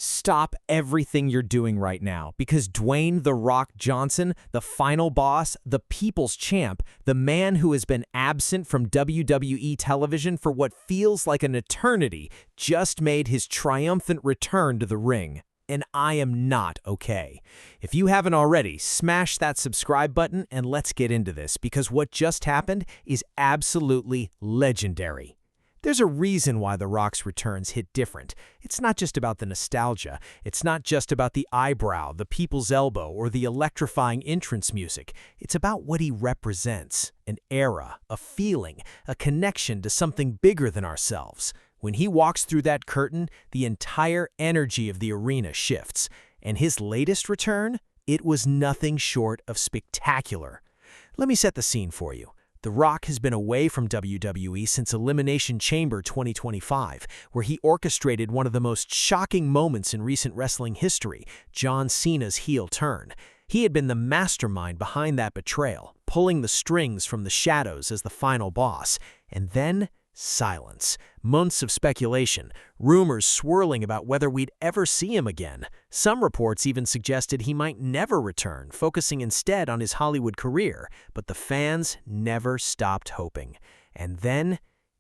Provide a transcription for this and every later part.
Stop everything you're doing right now because Dwayne "The Rock" Johnson, the final boss, the people's champ, the man who has been absent from WWE television for what feels like an eternity, just made his triumphant return to the ring. And I am not okay. If you haven't already, smash that subscribe button and let's get into this because what just happened is absolutely legendary. There's a reason why The Rock's returns hit different. It's not just about the nostalgia. It's not just about the eyebrow, the people's elbow, or the electrifying entrance music. It's about what he represents, an era, a feeling, a connection to something bigger than ourselves. When he walks through that curtain, the entire energy of the arena shifts. And his latest return? It was nothing short of spectacular. Let me set the scene for you. The Rock has been away from WWE since Elimination Chamber 2025, where he orchestrated one of the most shocking moments in recent wrestling history, John Cena's heel turn. He had been the mastermind behind that betrayal, pulling the strings from the shadows as the final boss. And then, silence. Months of speculation, rumors swirling about whether we'd ever see him again. Some reports even suggested he might never return, focusing instead on his Hollywood career. But the fans never stopped hoping. And then,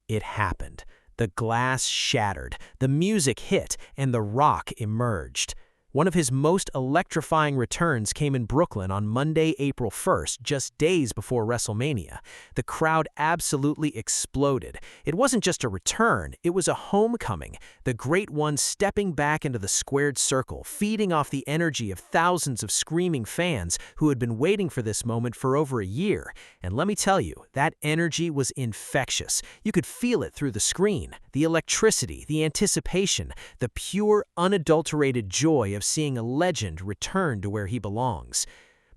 it happened. The glass shattered, the music hit, and The Rock emerged. One of his most electrifying returns came in Brooklyn on Monday, April 1st, just days before WrestleMania. The crowd absolutely exploded. It wasn't just a return, it was a homecoming. The Great One stepping back into the squared circle, feeding off the energy of thousands of screaming fans who had been waiting for this moment for over a year. And let me tell you, that energy was infectious. You could feel it through the screen. The electricity, the anticipation, the pure, unadulterated joy of seeing a legend return to where he belongs.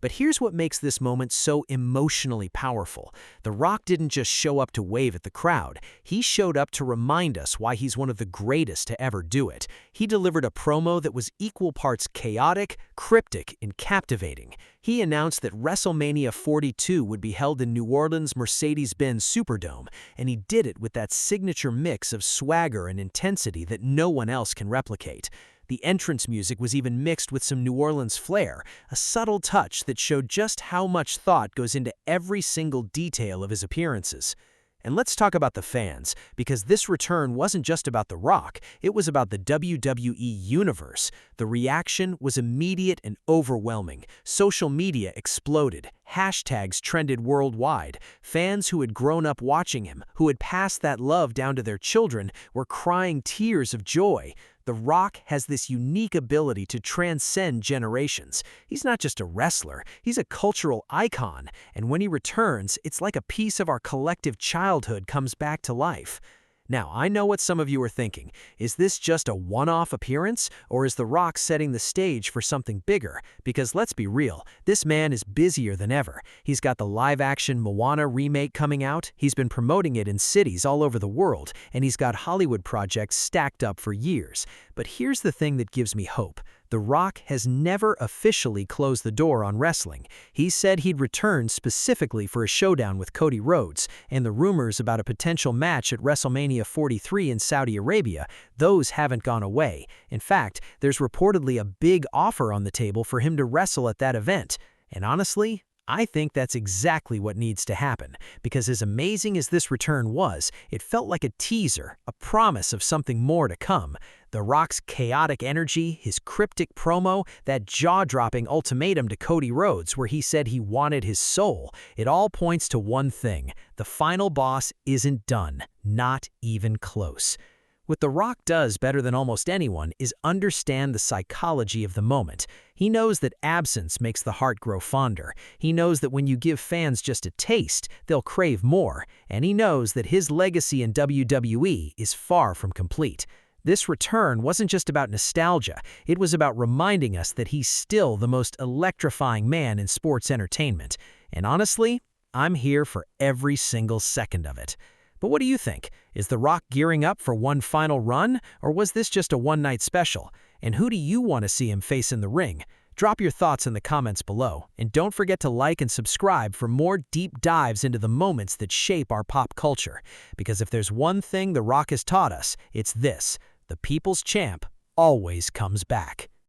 But here's what makes this moment so emotionally powerful. The Rock didn't just show up to wave at the crowd. He showed up to remind us why he's one of the greatest to ever do it. He delivered a promo that was equal parts chaotic, cryptic, and captivating. He announced that WrestleMania 42 would be held in New Orleans' Mercedes-Benz Superdome, and he did it with that signature mix of swagger and intensity that no one else can replicate. The entrance music was even mixed with some New Orleans flair, a subtle touch that showed just how much thought goes into every single detail of his appearances. And let's talk about the fans, because this return wasn't just about The Rock, it was about the WWE universe. The reaction was immediate and overwhelming. Social media exploded. Hashtags trended worldwide. Fans who had grown up watching him, who had passed that love down to their children, were crying tears of joy. The Rock has this unique ability to transcend generations. He's not just a wrestler, he's a cultural icon, and when he returns, it's like a piece of our collective childhood comes back to life. Now, I know what some of you are thinking. Is this just a one-off appearance, or is The Rock setting the stage for something bigger? Because let's be real, this man is busier than ever. He's got the live-action Moana remake coming out, he's been promoting it in cities all over the world, and he's got Hollywood projects stacked up for years. But here's the thing that gives me hope. The Rock has never officially closed the door on wrestling. He said he'd return specifically for a showdown with Cody Rhodes, and the rumors about a potential match at WrestleMania 43 in Saudi Arabia, those haven't gone away. In fact, there's reportedly a big offer on the table for him to wrestle at that event. And honestly, I think that's exactly what needs to happen, because as amazing as this return was, it felt like a teaser, a promise of something more to come. The Rock's chaotic energy, his cryptic promo, that jaw-dropping ultimatum to Cody Rhodes where he said he wanted his soul, it all points to one thing: the final boss isn't done, not even close. What The Rock does better than almost anyone is understand the psychology of the moment. He knows that absence makes the heart grow fonder. He knows that when you give fans just a taste, they'll crave more. And he knows that his legacy in WWE is far from complete. This return wasn't just about nostalgia, it was about reminding us that he's still the most electrifying man in sports entertainment. And honestly, I'm here for every single second of it. But what do you think? Is The Rock gearing up for one final run, or was this just a one-night special? And who do you want to see him face in the ring? Drop your thoughts in the comments below, and don't forget to like and subscribe for more deep dives into the moments that shape our pop culture. Because if there's one thing The Rock has taught us, it's this: the people's champ always comes back.